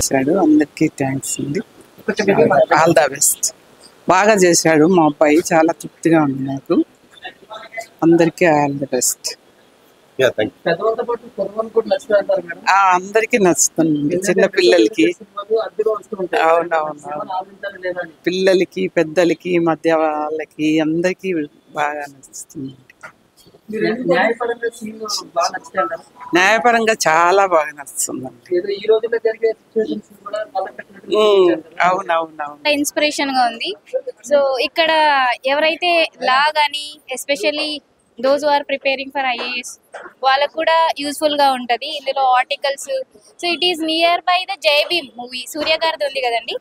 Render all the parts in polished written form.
చేశాడు. అందరికీ థ్యాంక్స్ అండి. All the best. బాగా చేశాడు మా అబ్బాయి. చాలా తృప్తిగా ఉంది నాకు. అందరికీ ఆల్ ద బెస్ట్. అందరికి నచ్చుతుంది. చిన్న పిల్లలకి, అవునవును, పిల్లలకి పెద్దలకి మధ్య వాళ్ళకి అందరికి బాగా నచ్చుతుంది. న్యాయపరంగా చాలా బాగా నచ్చుతుందండి. అవునవునవును, ఇన్స్పిరేషన్ గా ఉంది. సో ఇక్కడ ఎవరైతే లా గానీ especially those who are preparing for IAS వాళ్ళకు కూడా యూస్ఫుల్ గా ఉంటది ఇందులో articles. So it is near by the Jai Bhim movie, సూర్య గారిది ఉంది కదండి,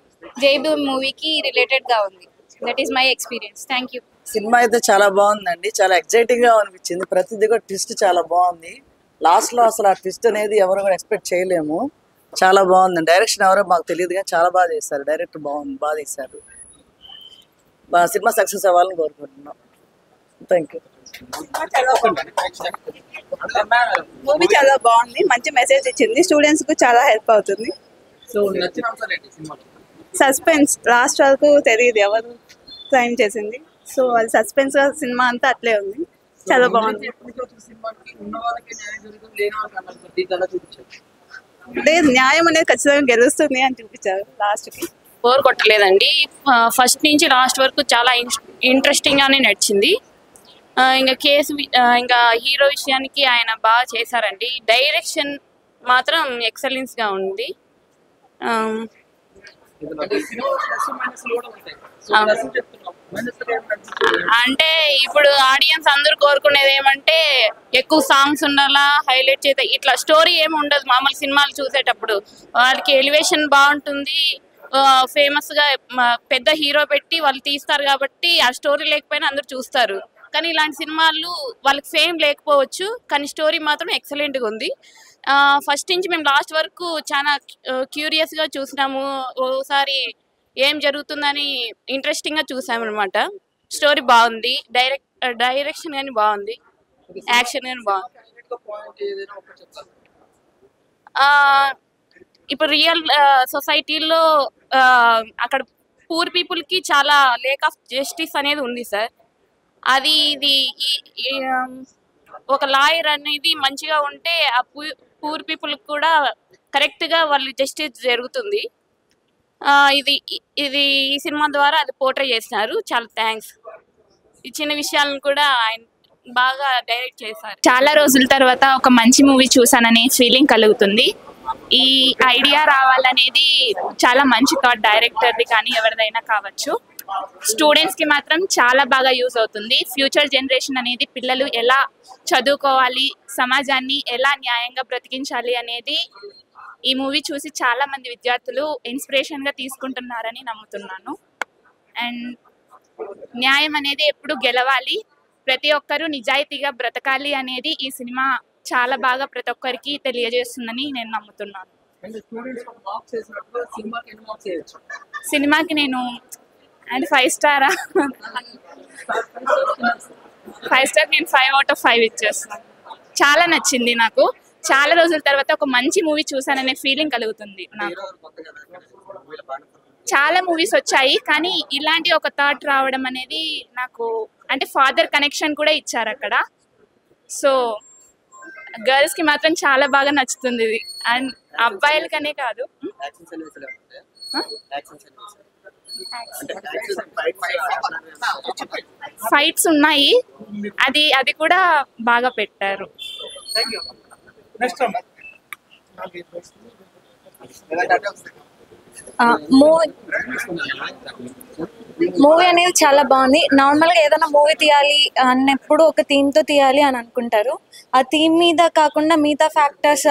జై భీమ్ మూవీకి రిలేటెడ్ గా ఉంది. That is my experience. Thank you. Cinema అయితే చాలా బాగుందండి. చాలా ఎక్సైటింగ్ గా అనిపించింది. ప్రతిదీ కూడా ట్విస్ట్ చాలా బాగుంది. లాస్ట్ లో అసలు ఆ ట్విస్ట్ అనేది ఎవరు కూడా ఎక్స్పెక్ట్ చేయలేము. చాలా బాగుందండి. డైరెక్షన్ ఎవరో మాకు తెలియదు కానీ చాలా బాగా చేశారు. డైరెక్టర్ బాగుంది, బాగా తీశారు. సినిమా సక్సెస్ అవ్వాలని కోరుకుంటున్నాం. Thank you. మూవీ చాలా బాగుంది, మంచి మెసేజ్ ఇచ్చింది, స్టూడెంట్స్ కు చాలా హెల్ప్ అవుతుంది. సస్పెన్స్ లాస్ట్ వరకు తెలియదు ఎవరు క్రైమ్ చేసింది. సో అది సస్పెన్స్ గా సినిమా అంతా అట్లే ఉంది. చాలా బాగుంది. లేదు, న్యాయం అనేది ఖచ్చితంగా గెలుస్తుంది అని చూపించారు లాస్ట్ కి. బోర్ కొట్టలేదండి. ఫస్ట్ నుంచి లాస్ట్ వరకు చాలా ఇంట్రెస్టింగ్ గానే నడిచింది. ఇంకా కేసు ఇంకా హీరో విషయానికి ఆయన బాగా చేశారండి. డైరెక్షన్ మాత్రం ఎక్సలెన్స్ గా ఉంది. అంటే ఇప్పుడు ఆడియన్స్ అందరూ కోరుకునేది ఏమంటే ఎక్కువ సాంగ్స్ ఉండాలా, హైలైట్ చేస్తే ఇట్లా స్టోరీ ఏమి ఉండదు. మామూలు సినిమాలు చూసేటప్పుడు వాళ్ళకి ఎలివేషన్ బాగుంటుంది, ఫేమస్ గా పెద్ద హీరో పెట్టి వాళ్ళు తీస్తారు కాబట్టి ఆ స్టోరీ లేకపోయినా అందరూ చూస్తారు. కానీ ఇలాంటి సినిమాలు వాళ్ళకి ఫేమ్ లేకపోవచ్చు కానీ స్టోరీ మాత్రం ఎక్సలెంట్ గా ఉంది. ఫస్ట్ నుంచి మేము లాస్ట్ వరకు చాలా క్యూరియస్ గా చూసినాము. ఓసారి ఏం జరుగుతుందని ఇంట్రెస్టింగ్ గా చూసాము అనమాట. స్టోరీ బాగుంది, డైరెక్షన్ కానీ బాగుంది, యాక్షన్ కానీ బాగుంది. ఇప్పుడు రియల్ సొసైటీలో అక్కడ పూర్ పీపుల్ కి చాలా లేక్ ఆఫ్ జస్టిస్ అనేది ఉంది సార్. అది ఇది ఒక లాయర్ అనేది మంచిగా ఉంటే ఆ పూర్ పీపుల్ కూడా కరెక్ట్ గా వాళ్ళు జస్టిస్ జరుగుతుంది. ఇది ఇది ఈ సినిమా ద్వారా అది పోర్ట్రే చేసినారు. చాలా థ్యాంక్స్. ఈ చిన్న విషయాలను కూడా ఆయన బాగా డైరెక్ట్ చేశారు. చాలా రోజుల తర్వాత ఒక మంచి మూవీ చూసాననే ఫీలింగ్ కలుగుతుంది. ఈ ఐడియా రావాలనేది చాలా మంచి థాట్, డైరెక్టర్ది కానీ ఎవరిదైనా కావచ్చు. స్టూడెంట్స్ కి మాత్రం చాలా బాగా యూజ్ అవుతుంది. ఫ్యూచర్ జనరేషన్ అనేది పిల్లలు ఎలా చదువుకోవాలి, సమాజాన్ని ఎలా న్యాయంగా బ్రతికించాలి అనేది ఈ మూవీ చూసి చాలా మంది విద్యార్థులు ఇన్స్పిరేషన్ గా తీసుకుంటున్నారని నమ్ముతున్నాను. అండ్ న్యాయం అనేది ఎప్పుడు గెలవాలి, ప్రతి ఒక్కరూ నిజాయితీగా బ్రతకాలి అనేది ఈ సినిమా చాలా బాగా ప్రతి ఒక్కరికి తెలియజేస్తుందని నేను నమ్ముతున్నాను. సినిమాకి నేను అండ్ 5 స్టారా 5 స్టార్ నేను 5/5 ఇచ్చేస్తాను. చాలా నచ్చింది నాకు. చాలా రోజుల తర్వాత ఒక మంచి మూవీ చూసాననే ఫీలింగ్ కలుగుతుంది నాకు. చాలా మూవీస్ వచ్చాయి కానీ ఇలాంటి ఒక థాట్ రావడం అనేది నాకు, అంటే ఫాదర్ కనెక్షన్ కూడా ఇచ్చారు అక్కడ. సో గర్ల్స్ కి మాత్రం చాలా బాగా నచ్చుతుంది ఇది. అండ్ అబ్బాయిలకనే కాదు, ఫైట్స్ ఉన్నాయి, అది కూడా బాగా పెట్టారు. మూవీ అనేది చాలా బాగుంది. నార్మల్గా ఏదైనా మూవీ తీయాలి అన్నప్పుడు ఒక థీమ్తో తీయాలి అని అనుకుంటారు. ఆ థీమ్ మీద కాకుండా మిగతా ఫ్యాక్టర్స్,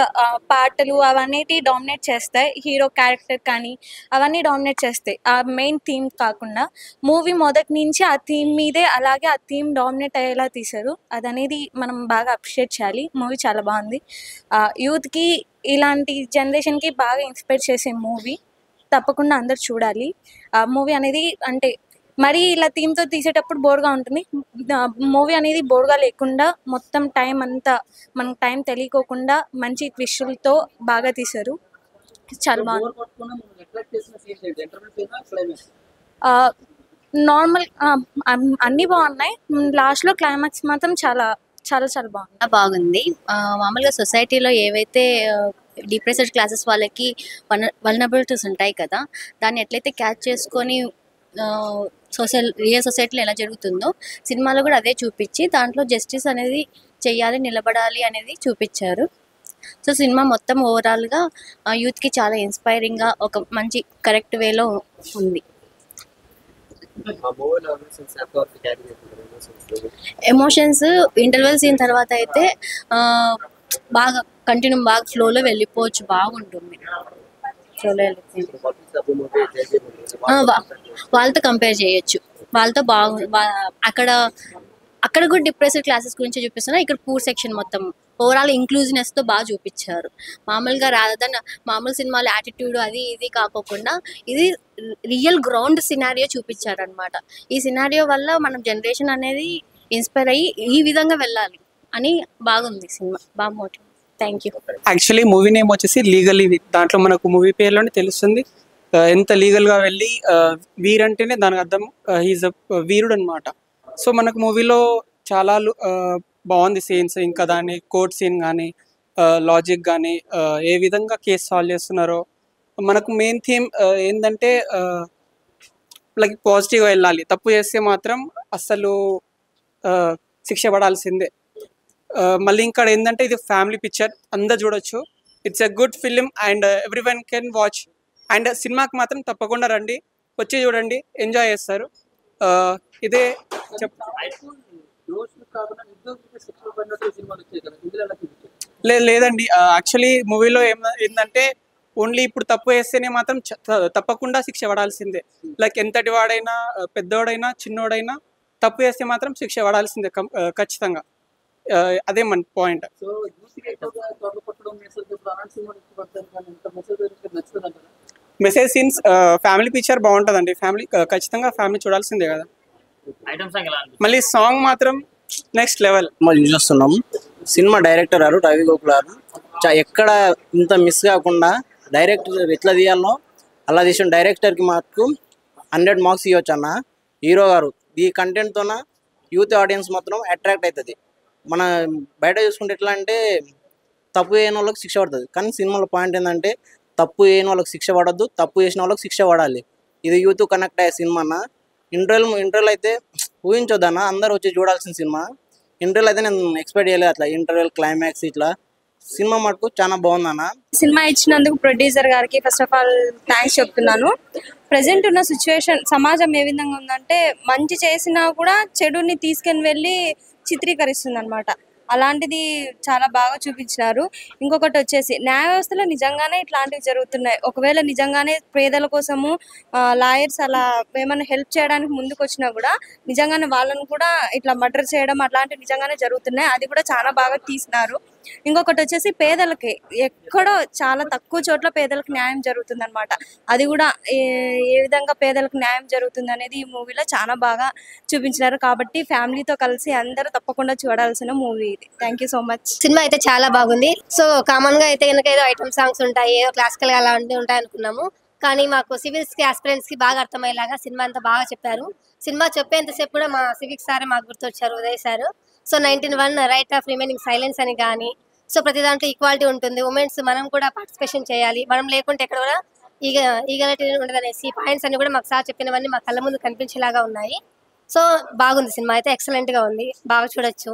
పాటలు అవన్నీ డామినేట్ చేస్తాయి. హీరో క్యారెక్టర్ కానీ అవన్నీ డామినేట్ చేస్తాయి. ఆ మెయిన్ థీమ్ కాకుండా మూవీ మొదటి నుంచి ఆ థీమ్ మీదే, అలాగే ఆ థీమ్ డామినేట్ అయ్యేలా తీశారు. అదనేది మనం బాగా అప్రిషియేట్ చేయాలి. మూవీ చాలా బాగుంది. యూత్కి, ఇలాంటి జనరేషన్కి బాగా ఇన్స్పైర్ చేసే మూవీ. తప్పకుండా అందరు చూడాలి. మూవీ అనేది అంటే మరీ ఇలా థీమ్తో తీసేటప్పుడు బోర్గా ఉంటుంది. మూవీ అనేది బోర్గా లేకుండా మొత్తం టైం అంతా మనకు టైం తెలియకోకుండా మంచి ట్విస్టులతో బాగా తీశారు. చాలా బాగుంది. నార్మల్ అన్నీ బాగున్నాయి. లాస్ట్లో క్లైమాక్స్ మాత్రం చాలా చాలా చాలా బాగుంది. బాగుంది. మామూలుగా సొసైటీలో ఏవైతే డిప్రెస్డ్ క్లాసెస్ వాళ్ళకి వల్నరబిలిటీస్ ఉంటాయి కదా, దాన్ని ఎట్లయితే క్యాచ్ చేసుకొని రియల్ సొసైటీలో ఎలా జరుగుతుందో సినిమాలో కూడా అదే చూపించి దాంట్లో జస్టిస్ అనేది చెయ్యాలి, నిలబడాలి అనేది చూపించారు. సో సినిమా మొత్తం ఓవరాల్గా యూత్కి చాలా ఇన్స్పైరింగ్గా ఒక మంచి కరెక్ట్ వేలో ఉంది. ఎమోషన్స్ ఇంటర్వెల్ సీన్ తర్వాత అయితే బాగా కంటిన్యూ బాగా ఫ్లోలో వెళ్ళిపోవచ్చు, బాగుంటుంది. ఫ్లోలో వాళ్ళతో కంపేర్ చేయొచ్చు, వాళ్ళతో అక్కడ కూడా డిప్రెసివ్ క్లాసెస్ గురించి చూపిస్తున్నారు. ఇక్కడ పూర్ సెక్షన్ మొత్తం ఓవరాల్ ఇంక్లూజివ్నెస్తో బాగా చూపించారు. మామూలుగా రాదన్న మామూలు సినిమాలు యాటిట్యూడ్ అది ఇది కాకోకుండా ఇది రియల్ గ్రౌండ్ సినారియో చూపించారు అనమాట. ఈ సినారియో వల్ల మనం జనరేషన్ అనేది ఇన్స్పైర్ అయ్యి ఈ విధంగా వెళ్ళాలి అని బాగుంది సినిమా, బాగా motive. Thank you. Actually movie name వచ్చేసి లీగల్లీ వీర్. దాంట్లో మనకు మూవీ పేరులోనే తెలుస్తుంది ఎంత లీగల్గా వెళ్ళి వీర్ అంటేనే దానికి అర్థం హీజ్ వీరుడు అనమాట. సో మనకు మూవీలో చాలా బాగుంది సీన్స్, ఇంకా దాని కోర్ట్ సీన్ కానీ లాజిక్ కానీ ఏ విధంగా కేసు సాల్వ్ చేస్తున్నారో. మనకు మెయిన్ థీమ్ ఏంటంటే లైక్ పాజిటివ్గా వెళ్ళాలి, తప్పు చేస్తే మాత్రం అస్సలు శిక్ష పడాల్సిందే. మళ్ళీ ఇంకా ఏంటంటే ఇది ఫ్యామిలీ పిక్చర్, అందరు చూడొచ్చు. It's a good film and every one can watch. And సినిమాకి మాత్రం తప్పకుండా రండి, వచ్చి చూడండి, ఎంజాయ్ చేస్తారు. ఇదే లేదండి. యాక్చువల్లీ మూవీలో ఏంటంటే ఓన్లీ ఇప్పుడు తప్పు వేస్తేనే మాత్రం తప్పకుండా శిక్ష పడాల్సిందే. లైక్ ఎంతటి వాడైనా, పెద్దోడైనా, చిన్నోడైనా తప్పు వేస్తే మాత్రం శిక్ష పడాల్సిందే ఖచ్చితంగా. అదే మన point. Message scenes family picture బాగుంటుందండి. ఫ్యామిలీ ఖచ్చితంగా ఫ్యామిలీ చూడాల్సిందే కదా. మళ్ళీ సాంగ్ మాత్రం నెక్స్ట్ లెవెల్. చూస్తున్నాం సినిమా డైరెక్టర్ గారు రవి గోకుల్ గారు ఎక్కడ ఇంత మిస్ కాకుండా డైరెక్టర్ ఎట్లా తీయాలో అలా తీసిన డైరెక్టర్కి మాకు 100 మార్క్స్ ఇవ్వచ్చు అన్న. హీరో గారు ఈ కంటెంట్తోన యూత్ ఆడియన్స్ మాత్రం అట్రాక్ట్ అవుతుంది. మన బయట చూసుకుంటే ఎట్లా అంటే తప్పు చేయని వాళ్ళకి శిక్ష పడుతుంది, కానీ సినిమాలో పాయింట్ ఏంటంటే తప్పు చేయని వాళ్ళకి శిక్ష పడద్దు, తప్పు చేసిన వాళ్ళకి శిక్ష పడాలి. ఇది యూత్ కనెక్ట్ అయ్యే సినిమా అన్న. ఇంటర్వెల్ అయితే ఊహించొద్దన్న, అందరు వచ్చి చూడాల్సిన సినిమా. ఇంటర్వెల్ అయితే నేను ఎక్స్పెక్ట్ చేయలేదు అట్లా, ఇంటర్వెల్ క్లైమాక్స్ ఇట్లా. సినిమా మటుకు చాలా బాగుందన్న. సినిమా ఇచ్చినందుకు ప్రొడ్యూసర్ గారికి ఫస్ట్ ఆఫ్ ఆల్ థ్యాంక్స్ చెప్తున్నాను. ప్రజెంట్ ఉన్న సిచ్యువేషన్ సమాజం ఏ విధంగా ఉందంటే మంచి చేసినా కూడా చెడుని తీసుకుని వెళ్ళి చిత్రీకరిస్తుంది అనమాట. అలాంటిది చాలా బాగా చూపించినారు. ఇంకొకటి వచ్చేసి న్యాయ వ్యవస్థలో నిజంగానే ఇట్లాంటివి జరుగుతున్నాయి. ఒకవేళ నిజంగానే పేదల కోసము లాయర్స్ అలా ఏమైనా హెల్ప్ చేయడానికి ముందుకు వచ్చినా కూడా నిజంగానే వాళ్ళను కూడా ఇట్లా మర్డర్ చేయడం అట్లాంటివి నిజంగానే జరుగుతున్నాయి. అది కూడా చాలా బాగా తీసినారు. ఇంకొకటి వచ్చేసి పేదలకి ఎక్కడో చాలా తక్కువ చోట్ల పేదలకు న్యాయం జరుగుతుంది అనమాట. అది కూడా ఏ విధంగా పేదలకు న్యాయం జరుగుతుంది అనేది ఈ మూవీలో చాలా బాగా చూపించినారు. కాబట్టి ఫ్యామిలీతో కలిసి అందరూ తప్పకుండా చూడాల్సిన మూవీ ఇది. Thank you so much. Cinema అయితే చాలా బాగుంది. సో కామన్ గా అయితే కనుక ఏదో ఐటమ్ సాంగ్స్ ఉంటాయి, ఏదో క్లాసికల్ గా అలాంటివి ఉంటాయి అనుకున్నాము. కానీ మాకు సివిల్స్ కి ఆస్పిరెంట్స్ కి బాగా అర్థమయ్యేలాగా సినిమా అంతా బాగా చెప్పారు. సినిమా చెప్పేంతసేపు కూడా మా సివిక్స్ సారే మాకు గుర్తొచ్చారు, Uday sir. So 19(1) right of remaining silence అని కానీ, సో ప్రతి దాంట్లో ఈక్వాలిటీ ఉంటుంది, ఉమెన్స్ మనం కూడా పార్టిసిపేషన్ చేయాలి, మనం లేకుంటే ఎక్కడ కూడా ఈగలిటీ ఉండదు అనేసి పాయింట్స్ అన్ని కూడా మాకు సార్ చెప్పినవన్నీ మా కళ్ళ ముందు కనిపించేలాగా ఉన్నాయి. సో బాగుంది, సినిమా అయితే ఎక్సలెంట్ గా ఉంది, బాగా చూడొచ్చు.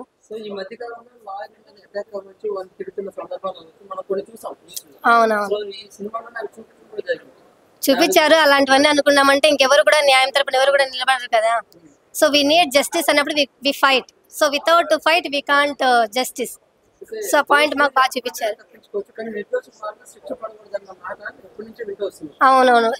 అవునవును చూపించారు. అలాంటివన్నీ అనుకున్నామంటే ఇంకెవరు కూడా న్యాయం తరపున ఎవరు కూడా నిలబడరు కదా. సో వి నీడ్ జస్టిస్ అన్నప్పుడు we fight. So without fight we can't justice. So point మాకు బాగా చూపించారు. అవునవును,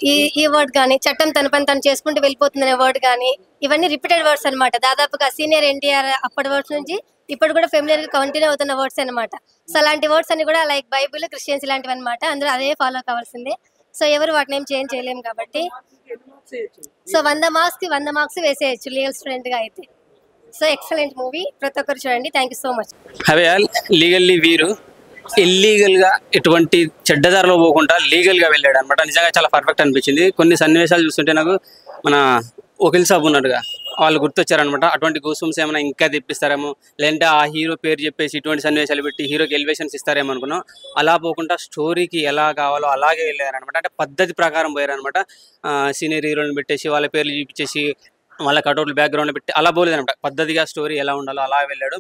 ఈ వర్డ్ కానీ చట్టం తన పని తను చేసుకుంటూ వెళ్ళిపోతుందనే వర్డ్ కానీ ఇవన్నీ రిపీటెడ్ వర్డ్స్ అనమాట. దాదాపుగా సీనియర్ ఎన్టీఆర్ అప్పటి వర్డ్స్ నుంచి ఇప్పుడు కూడా ఫెమిలియర్ గా కంటిన్యూ అవుతున్న వర్డ్స్ అనమాట. సో అలాంటి వర్డ్స్ అన్ని కూడా లైక్ బైబుల్, క్రిస్టియన్స్ ఇలాంటివి అనమాట. అందరూ అదే ఫాలో కావాల్సిందే. సో ఎవరు వాటిని ఏం చేంజ్ చేయలేము కాబట్టి సో 100 మార్క్స్ కి 100 మార్క్స్ వేసేయచ్చు లీగల్ స్టూడెంట్ గా అయితే. సో ఎక్సలెంట్ మూవీ, ప్రతి ఒక్కరు చూడండి. Thank you so much. Legally వీరు ఇల్లీగల్గా ఎటువంటి చెడ్డదారిలో పోకుండా లీగల్గా వెళ్ళాడు అనమాట. నిజంగా చాలా పర్ఫెక్ట్ అనిపించింది. కొన్ని సన్నివేశాలు చూస్తుంటే నాకు మన వకీల్ సాబ్ ఉన్నాడుగా, వాళ్ళు గుర్తొచ్చారనమాట. అటువంటి గూస్బంప్స్ ఏమైనా ఇంకా తెప్పిస్తారేమో, లేదంటే ఆ హీరో పేరు చెప్పేసి ఇటువంటి సన్నివేశాలు పెట్టి హీరోకి ఎలివేషన్స్ ఇస్తారేమో అనుకున్నాం. అలా పోకుండా స్టోరీకి ఎలా కావాలో అలాగే వెళ్ళారనమాట. అంటే పద్ధతి ప్రకారం పోయారనమాట. సీనియర్ హీరోని పెట్టేసి వాళ్ళ పేర్లు చూపించేసి వాళ్ళ కటౌట్లు బ్యాక్గ్రౌండ్లో పెట్టి అలా పోలేదు అనమాట. పద్ధతిగా స్టోరీ ఎలా ఉండాలో అలా వెళ్ళాడు.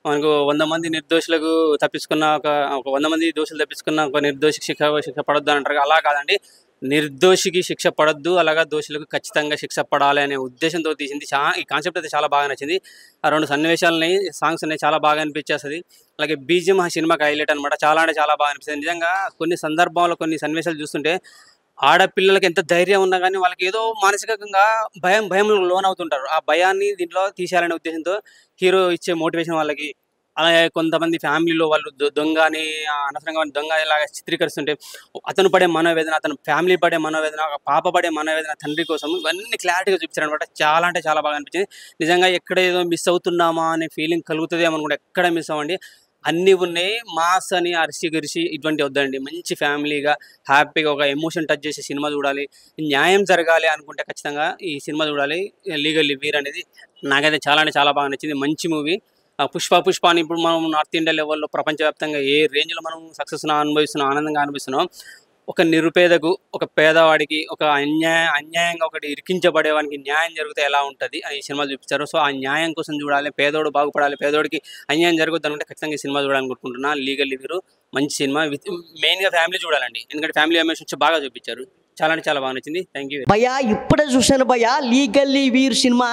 మనకు 100 మంది నిర్దోషులకు తప్పించుకున్న ఒక 100 మంది దోషులు తప్పించుకున్న ఒక నిర్దోషికి శిక్ష పడొద్దు అని అంటారు. అలా కాదండి, నిర్దోషికి శిక్ష పడొద్దు, అలాగా దోషులకు ఖచ్చితంగా శిక్ష పడాలి అనే ఉద్దేశంతో తీసింది. ఈ కాన్సెప్ట్ అయితే చాలా బాగా నచ్చింది. ఆ 2 సన్నివేశాలని సాంగ్స్ అనేవి చాలా బాగా అనిపించేస్తుంది. అలాగే బీజిఎం ఆ సినిమాకి హైలైట్ అనమాట. చాలా అంటే చాలా బాగా అనిపిస్తుంది. నిజంగా కొన్ని సందర్భాల్లో కొన్ని సన్నివేశాలు చూస్తుంటే ఆడపిల్లలకి ఎంత ధైర్యం ఉన్నా కానీ వాళ్ళకి ఏదో మానసికంగా భయం లోన్ అవుతుంటారు. ఆ భయాన్ని దీంట్లో తీసేయాలనే ఉద్దేశంతో హీరో ఇచ్చే మోటివేషన్ వాళ్ళకి. అలాగే కొంతమంది ఫ్యామిలీలో వాళ్ళు దొంగని అనవసరంగా దొంగ ఇలాగా చిత్రీకరిస్తుంటే అతను పడే మనోవేదన, అతను ఫ్యామిలీ పడే మనోవేదన, పాప పడే మనోవేదన తండ్రి కోసం ఇవన్నీ క్లారిటీగా చూపించారనమాట. చాలా అంటే చాలా బాగా అనిపించింది. నిజంగా ఎక్కడ ఏదో మిస్ అవుతున్నామా అనే ఫీలింగ్ కలుగుతుంది అనుకుంటే ఎక్కడ మిస్ అవ్వండి. అన్నీ ఉన్నాయి. మాస్ అని అరిసి ఇటువంటి వద్దండి. మంచి ఫ్యామిలీగా హ్యాపీగా ఒక ఎమోషన్ టచ్ చేసే సినిమా చూడాలి. న్యాయం జరగాలి అనుకుంటే ఖచ్చితంగా ఈ సినిమా చూడాలి. లీగల్లీ వీర్ అనేది నాకైతే చాలా అంటే చాలా బాగా నచ్చింది. మంచి మూవీ. పుష్ప అని ఇప్పుడు మనం నార్త్ ఇండియా లెవెల్లో ప్రపంచవ్యాప్తంగా ఏ రేంజ్లో మనం సక్సెస్ ఆనందంగా అనిపిస్తున్నాం. ఒక నిరుపేదకు, ఒక పేదవాడికి, ఒక అన్యాయంగా ఒకటి ఇరికించబడేవానికి న్యాయం జరిగితే ఎలా ఉంటుంది అని ఈ సినిమా చూపించారు. సో ఆ న్యాయం కోసం చూడాలి, పేదోడు బాగుపడాలి, పేదోడికి అన్యాయం జరుగుతుంది అనుకుంటే ఖచ్చితంగా ఈ సినిమా చూడాలనుకుంటున్నా. లీగల్లీ వీరు మంచి సినిమా. మెయిన్గా ఫ్యామిలీ చూడాలండి, ఎందుకంటే ఫ్యామిలీ ఎమోషన్స్ బాగా చూపించారు. చాలా అంటే చాలా బాగా నచ్చింది. థ్యాంక్ యూ భయ్యా. ఇప్పుడే చూశాను భయ్యా లీగల్లీ వీర్ సినిమా.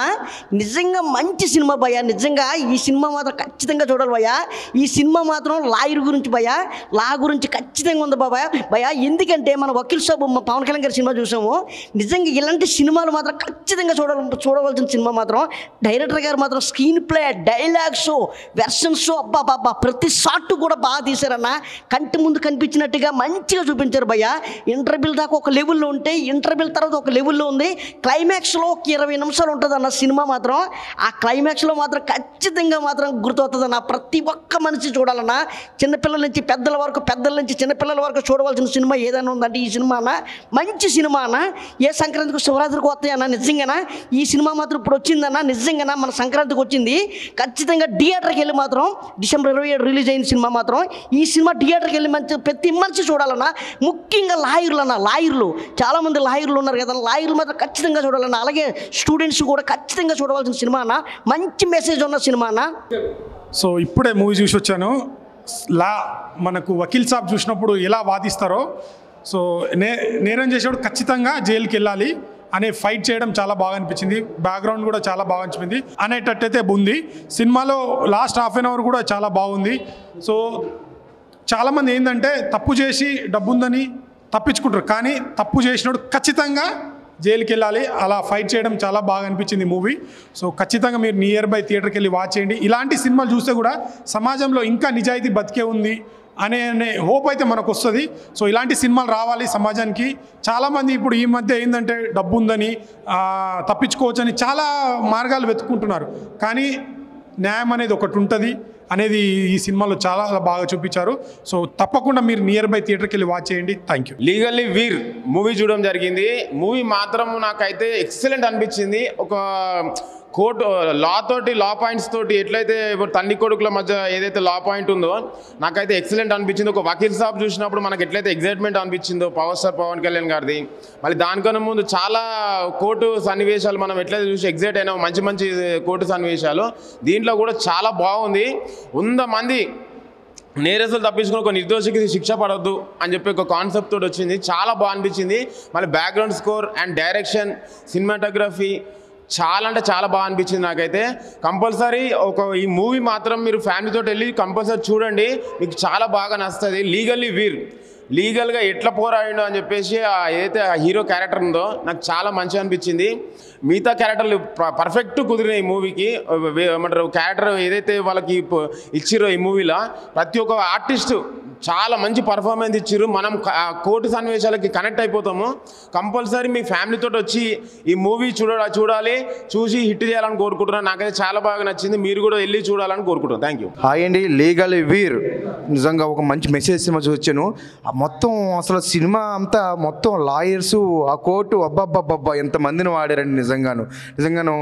నిజంగా మంచి సినిమా భయ్యా. నిజంగా ఈ సినిమా మాత్రం ఖచ్చితంగా చూడాలి భయ్యా. ఈ సినిమా మాత్రం లాయర్ గురించి భయ్యా, లా గురించి ఖచ్చితంగా ఉంది భయ్యా. ఎందుకంటే మన వకీల్ సాబ్ పవన్ కళ్యాణ్ గారి సినిమా చూసాము. నిజంగా ఇలాంటి సినిమాలు మాత్రం ఖచ్చితంగా చూడవలసిన సినిమా మాత్రం. డైరెక్టర్ గారు మాత్రం స్క్రీన్ ప్లే, డైలాగ్స్, వెర్షన్స్ అబ్బా ప్రతి షాట్ కూడా బాగా తీశారన్న. కంటి ముందు కనిపించినట్టుగా మంచిగా చూపించారు భయ్యా. ఇంటర్వ్యూల దాకా ఒక లెవెల్ ఉంటే ఇంటర్వెల్ తర్వాత ఒక లెవెల్లో ఉంది. క్లైమాక్స్లో ఒక 20 నిమిషాలు ఉంటుంది అన్న సినిమా మాత్రం. ఆ క్లైమాక్స్లో మాత్రం ఖచ్చితంగా మాత్రం గుర్తవుతుంది అన్న. ప్రతి ఒక్క మనిషి చూడాలన్న. చిన్నపిల్లల నుంచి పెద్దల వరకు, పెద్దల నుంచి చిన్నపిల్లల వరకు చూడవలసిన సినిమా ఏదైనా ఉందంటే ఈ సినిమా అన్న. మంచి సినిమా అన్న. ఏ సంక్రాంతికి శివరాత్రికి వస్తాయన్న నిజంగానా ఈ సినిమా మాత్రం ఇప్పుడు వచ్చిందన్న. నిజంగానా మన సంక్రాంతికి వచ్చింది. ఖచ్చితంగా థియేటర్కి వెళ్ళి మాత్రం December 27 రిలీజ్ అయిన సినిమా మాత్రం. ఈ సినిమా థియేటర్కి వెళ్ళి ప్రతి మనిషి చూడాలన్న. ముఖ్యంగా లాయర్లు చాలామంది లాయర్లు ఉన్నారు కదా, లాయర్లు మాత్రం ఖచ్చితంగా చూడాలన్న. అలాగే స్టూడెంట్స్ కూడా ఖచ్చితంగా చూడవలసిన సినిమా అన్న. మంచి మెసేజ్ ఉన్న సినిమా అన్న. సో ఇప్పుడే మూవీ చూసి వచ్చాను. మనకు వకీల్ సాబ్ చూసినప్పుడు ఎలా వాదిస్తారో, సో నేరం చేసేవాడు ఖచ్చితంగా జైలుకి వెళ్ళాలి అనే ఫైట్ చేయడం చాలా బాగా అనిపించింది. బ్యాక్గ్రౌండ్ కూడా చాలా బాగా అనిపించింది అనేటట్టయితే ఉంది. సినిమాలో లాస్ట్ హాఫ్ అన్ అవర్ కూడా చాలా బాగుంది. సో చాలామంది ఏంటంటే తప్పు చేసి డబ్బు ఉందని తప్పించుకుంటారు, కానీ తప్పు చేసినోడు ఖచ్చితంగా జైలుకి వెళ్ళాలి. అలా ఫైట్ చేయడం చాలా బాగా అనిపించింది మూవీ. సో ఖచ్చితంగా మీరు నియర్ బై థియేటర్కి వెళ్ళి వాచ్ చేయండి. ఇలాంటి సినిమాలు చూస్తే కూడా సమాజంలో ఇంకా నిజాయితీ బతికే ఉంది అనే హోప్ అయితే మనకు వస్తుంది. సో ఇలాంటి సినిమాలు రావాలి సమాజానికి. చాలామంది ఇప్పుడు ఈ మధ్య ఏంటంటే డబ్బు ఉందని తప్పించుకోవచ్చని చాలా మార్గాలు వెతుక్కుంటున్నారు, కానీ న్యాయం అనేది ఒకటి ఉంటుంది అనేది ఈ సినిమాలో చాలా బాగా చూపించారు. సో తప్పకుండా మీరు నియర్ బై థియేటర్కి వెళ్ళి వాచ్ చేయండి. Thank you. Legally Veer movie చూడడం జరిగింది. మూవీ మాత్రం నాకైతే ఎక్సలెంట్ అనిపించింది. ఒక కోర్టు లా పాయింట్స్ తోటి ఎట్లయితే ఇప్పుడు తల్లి కొడుకుల మధ్య ఏదైతే లా పాయింట్ ఉందో నాకైతే ఎక్సలెంట్ అనిపించింది. ఒక వకీల్ సాబ్ చూసినప్పుడు మనకు ఎట్లయితే ఎగ్జైట్మెంట్ అనిపించిందో పవర్ స్టార్ పవన్ కళ్యాణ్ గారిది, మళ్ళీ దానికన్నా ముందు చాలా కోర్టు సన్నివేశాలు మనం ఎట్లయితే చూసి ఎగ్జైట్ అయినా మంచి కోర్టు సన్నివేశాలు దీంట్లో కూడా చాలా బాగుంది. 100 మంది నేరస్తులు తప్పించుకుని ఒక నిర్దోషికి శిక్ష పడవద్దు అని చెప్పి ఒక కాన్సెప్ట్ తోటి వచ్చింది. చాలా బాగా అనిపించింది. మళ్ళీ background score and direction, cinematography చాలా అంటే చాలా బాగా అనిపించింది నాకైతే. కంపల్సరీ ఈ మూవీ మాత్రం మీరు ఫ్యామిలీతో వెళ్ళి కంపల్సరీ చూడండి, మీకు చాలా బాగా నచ్చుతుంది. లీగల్లీ వీర్ లీగల్గా ఎట్లా పోరాడిండు అని చెప్పేసి ఏదైతే హీరో క్యారెక్టర్ ఉందో నాకు చాలా మంచిగా అనిపించింది. మిగతా క్యారెక్టర్లు పర్ఫెక్ట్ కుదిరినాయి ఈ మూవీకి. ఏమంటారు క్యారెక్టర్ ఏదైతే వాళ్ళకి ఇచ్చిరో ఈ మూవీలో ప్రతి ఒక్క ఆర్టిస్టు చాలా మంచి పర్ఫార్మెన్స్ ఇచ్చారు. మనం కోర్టు సన్నివేశాలకి కనెక్ట్ అయిపోతాము. కంపల్సరీ మీ ఫ్యామిలీతో వచ్చి ఈ మూవీ చూడాలి, చూసి హిట్ చేయాలని కోరుకుంటున్నాను. నాకైతే చాలా బాగా నచ్చింది. మీరు కూడా వెళ్ళి చూడాలని కోరుకుంటున్నాను. Thank you. హాయ్ అండి, లీగల్లీ వీర్ నిజంగా ఒక మంచి మెసేజ్ సినిమా చూసాను. మొత్తం అసలు సినిమా అంతా మొత్తం లాయర్సు ఆ కోర్టు అబ్బాబ్బాబ్బా ఎంతమందిని వాడారండి. నిజంగాను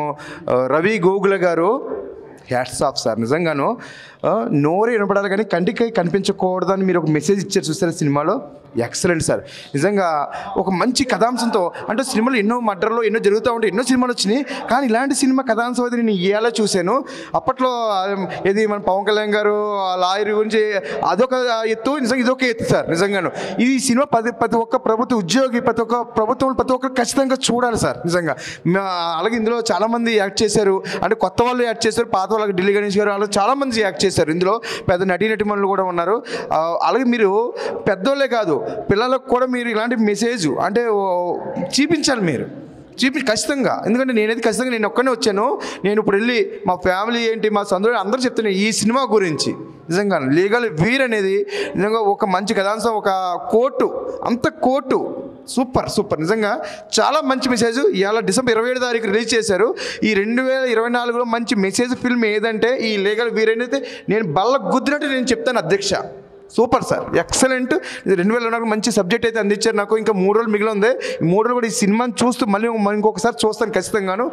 రవి గోగుల గారు హ్యాట్స్ ఆఫ్ సార్. నిజంగాను నోరు వినపడాలి కానీ కంటికి కనిపించకూడదని మీరు ఒక మెసేజ్ ఇచ్చారు చూసారు సినిమాలో. Excellent sir. నిజంగా ఒక మంచి కథాంశంతో, అంటే సినిమాలు ఎన్నో మర్డర్లు ఎన్నో జరుగుతూ ఉంటాయి, ఎన్నో సినిమాలు వచ్చినాయి, కానీ ఇలాంటి సినిమా కథాంశం అయితే నేను ఇవాళ చూశాను. అప్పట్లో ఇది మన పవన్ కళ్యాణ్ గారు లాయర్ గురించి అదొక ఎత్తు, నిజంగా ఇదొక ఎత్తు సార్. నిజంగాను ఈ సినిమా ప్రతి ఒక్క ప్రభుత్వ ఉద్యోగి ప్రతి ఒక్కరు ఖచ్చితంగా చూడాలి సార్. నిజంగా అలాగే ఇందులో చాలామంది యాక్ట్ చేశారు, అంటే కొత్త వాళ్ళు యాక్ట్ చేశారు, పాత వాళ్ళకి ఢిల్లీ గణేష్ గారు వాళ్ళు చాలామంది యాక్ట్ చేశారు. ఇందులో పెద్ద నటీనటిమణులు కూడా ఉన్నారు. అలాగే మీరు పెద్దోళ్ళే కాదు పిల్లలకు కూడా మీరు ఇలాంటి మెసేజ్ అంటే చూపించాలి, మీరు ఖచ్చితంగా. ఎందుకంటే నేనైతే ఖచ్చితంగా నేను ఒక్కనే వచ్చాను. నేను ఇప్పుడు వెళ్ళి మా ఫ్యామిలీ ఏంటి మా సందర్భం అందరూ చెప్తున్నాను ఈ సినిమా గురించి. నిజంగా లీగల్ వీర్ అనేది నిజంగా ఒక మంచి కథాంశం, ఒక కోర్టు సూపర్. నిజంగా చాలా మంచి మెసేజ్. ఇవాళ డిసెంబర్ 27 తారీఖు రిలీజ్ చేశారు. ఈ 2024లో మంచి మెసేజ్ ఫిల్మ్ ఏదంటే ఈ లీగల్ వీర్ అనేది నేను బల్ల గుద్దినట్టు నేను చెప్తాను అధ్యక్ష. Super sir, excellent. ఇది 2024 మంచి సబ్జెక్ట్ అయితే అందించారు నాకు. ఇంకా 3 రోజులు మిగిలి ఉంది. ఈ 3 రోజులు కూడా ఈ సినిమాని చూస్తూ మళ్ళీ ఇంకొకసారి చూస్తాను ఖచ్చితంగాను.